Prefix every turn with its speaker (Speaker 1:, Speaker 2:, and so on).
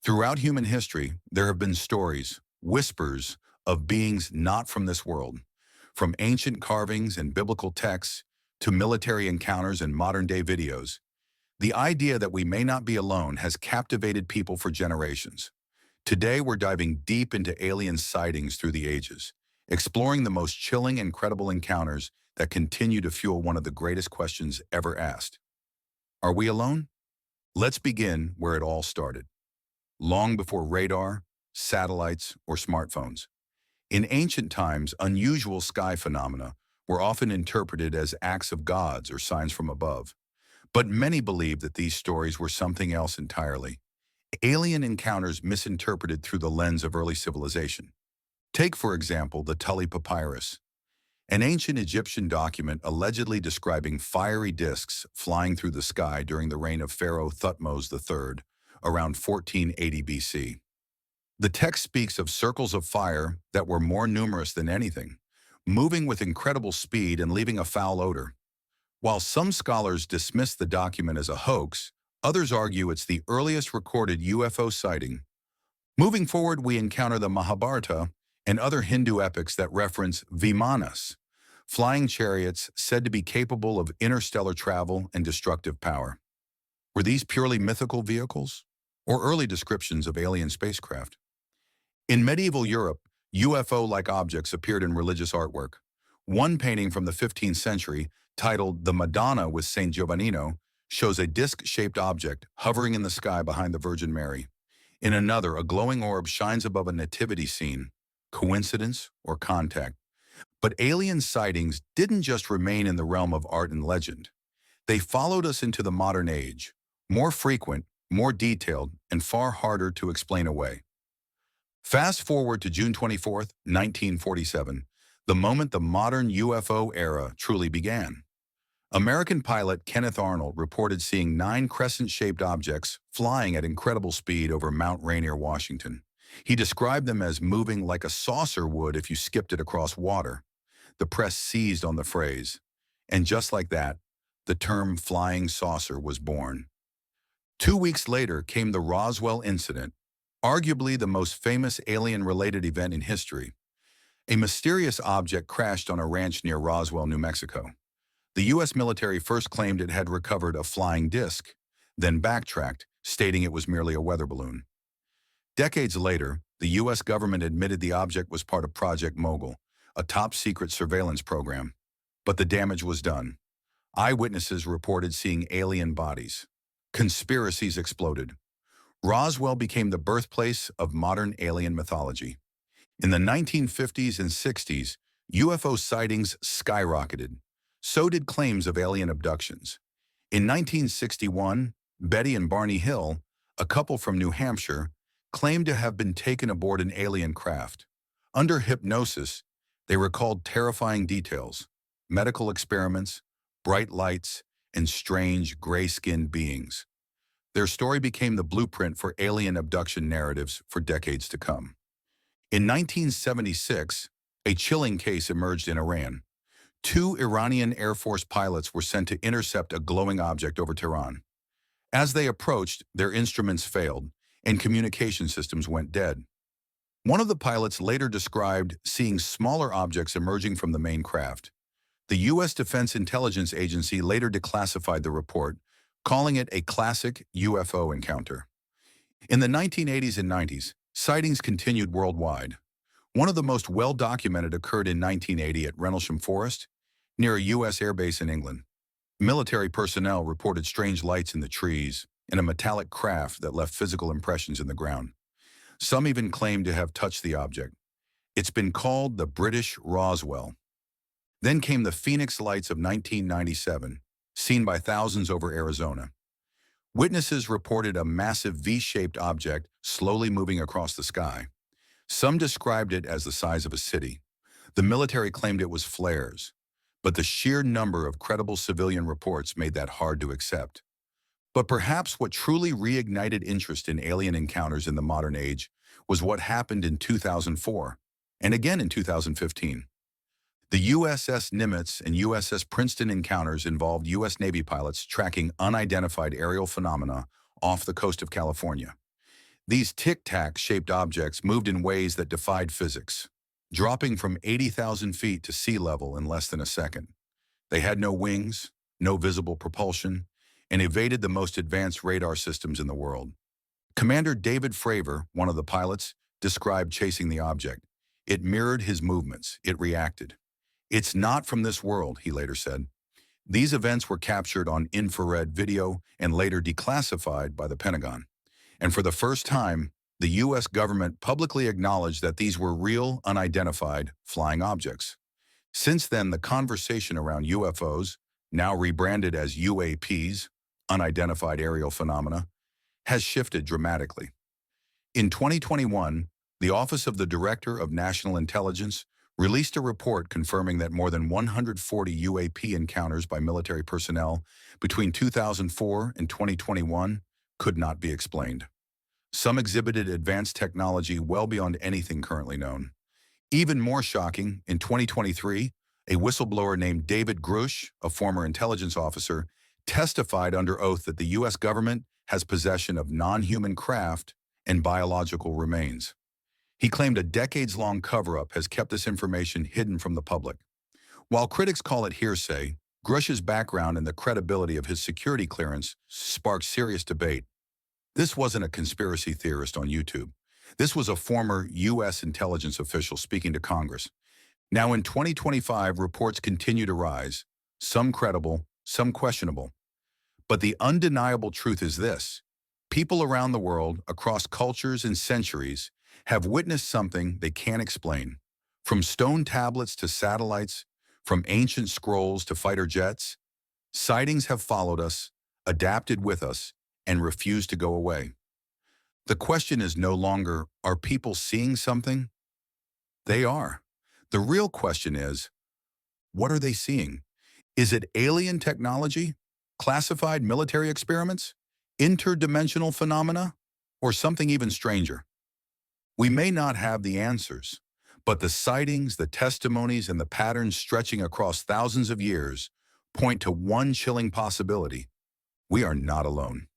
Speaker 1: Throughout human history, there have been stories, whispers, of beings not from this world. From ancient carvings and biblical texts to military encounters and modern-day videos, the idea that we may not be alone has captivated people for generations. Today, we're diving deep into alien sightings through the ages, exploring the most chilling and credible encounters that continue to fuel one of the greatest questions ever asked. Are we alone? Let's begin where it all started. Long before radar, satellites, or smartphones. In ancient times, unusual sky phenomena were often interpreted as acts of gods or signs from above. But many believed that these stories were something else entirely. Alien encounters misinterpreted through the lens of early civilization. Take, for example, the Tulli Papyrus, an ancient Egyptian document allegedly describing fiery disks flying through the sky during the reign of Pharaoh Thutmose III, around 1480 BC. The text speaks of circles of fire that were more numerous than anything, moving with incredible speed and leaving a foul odor. While some scholars dismiss the document as a hoax, others argue it's the earliest recorded UFO sighting. Moving forward, we encounter the Mahabharata and other Hindu epics that reference Vimanas, flying chariots said to be capable of interstellar travel and destructive power. Were these purely mythical vehicles, or early descriptions of alien spacecraft? In medieval Europe, UFO-like objects appeared in religious artwork. One painting from the 15th century, titled The Madonna with Saint Giovannino, shows a disc-shaped object hovering in the sky behind the Virgin Mary. In another, a glowing orb shines above a nativity scene. Coincidence or contact? But alien sightings didn't just remain in the realm of art and legend. They followed us into the modern age, more frequent, more detailed, and far harder to explain away. Fast forward to June 24th, 1947, the moment the modern UFO era truly began. American pilot Kenneth Arnold reported seeing 9 crescent-shaped objects flying at incredible speed over Mount Rainier, Washington. He described them as moving like a saucer would if you skipped it across water. The press seized on the phrase, and just like that, the term flying saucer was born. 2 weeks later came the Roswell incident, arguably the most famous alien-related event in history. A mysterious object crashed on a ranch near Roswell, New Mexico. The U.S. military first claimed it had recovered a flying disc, then backtracked, stating it was merely a weather balloon. Decades later, the U.S. government admitted the object was part of Project Mogul, a top-secret surveillance program. But the damage was done. Eyewitnesses reported seeing alien bodies. Conspiracies exploded. Roswell became the birthplace of modern alien mythology. In the 1950s and 60s, UFO sightings skyrocketed. So did claims of alien abductions. In 1961, Betty and Barney Hill, a couple from New Hampshire, claimed to have been taken aboard an alien craft. Under hypnosis, they recalled terrifying details: medical experiments, bright lights, and strange gray-skinned beings. Their story became the blueprint for alien abduction narratives for decades to come. In 1976, a chilling case emerged in Iran. 2 Iranian Air Force pilots were sent to intercept a glowing object over Tehran. As they approached, their instruments failed, and communication systems went dead. One of the pilots later described seeing smaller objects emerging from the main craft. The U.S. Defense Intelligence Agency later declassified the report, calling it a classic UFO encounter. In the 1980s and 90s, sightings continued worldwide. One of the most well-documented occurred in 1980 at Rendlesham Forest, near a U.S. airbase in England. Military personnel reported strange lights in the trees and a metallic craft that left physical impressions in the ground. Some even claimed to have touched the object. It's been called the British Roswell. Then came the Phoenix Lights of 1997, seen by thousands over Arizona. Witnesses reported a massive V-shaped object slowly moving across the sky. Some described it as the size of a city. The military claimed it was flares, but the sheer number of credible civilian reports made that hard to accept. But perhaps what truly reignited interest in alien encounters in the modern age was what happened in 2004, and again in 2015. The USS Nimitz and USS Princeton encounters involved U.S. Navy pilots tracking unidentified aerial phenomena off the coast of California. These Tic Tac shaped objects moved in ways that defied physics, dropping from 80,000 feet to sea level in less than a second. They had no wings, no visible propulsion, and evaded the most advanced radar systems in the world. Commander David Fravor, one of the pilots, described chasing the object. It mirrored his movements. It reacted. "It's not from this world," he later said. These events were captured on infrared video and later declassified by the Pentagon. And for the first time, the U.S. government publicly acknowledged that these were real, unidentified flying objects. Since then, the conversation around UFOs, now rebranded as UAPs, unidentified aerial phenomena, has shifted dramatically. In 2021, the Office of the Director of National Intelligence released a report confirming that more than 140 UAP encounters by military personnel between 2004 and 2021 could not be explained. Some exhibited advanced technology well beyond anything currently known. Even more shocking, in 2023, a whistleblower named David Grush, a former intelligence officer, testified under oath that the U.S. government has possession of non-human craft and biological remains. He claimed a decades-long cover-up has kept this information hidden from the public. While critics call it hearsay, Grush's background and the credibility of his security clearance sparked serious debate. This wasn't a conspiracy theorist on YouTube. This was a former U.S. intelligence official speaking to Congress. Now in 2025, reports continue to rise, some credible, some questionable. But the undeniable truth is this: people around the world, across cultures and centuries, have witnessed something they can't explain. From stone tablets to satellites, from ancient scrolls to fighter jets, sightings have followed us, adapted with us, and refused to go away. The question is no longer, are people seeing something? They are. The real question is, what are they seeing? Is it alien technology, classified military experiments, interdimensional phenomena, or something even stranger? We may not have the answers, but the sightings, the testimonies, and the patterns stretching across thousands of years point to one chilling possibility: we are not alone.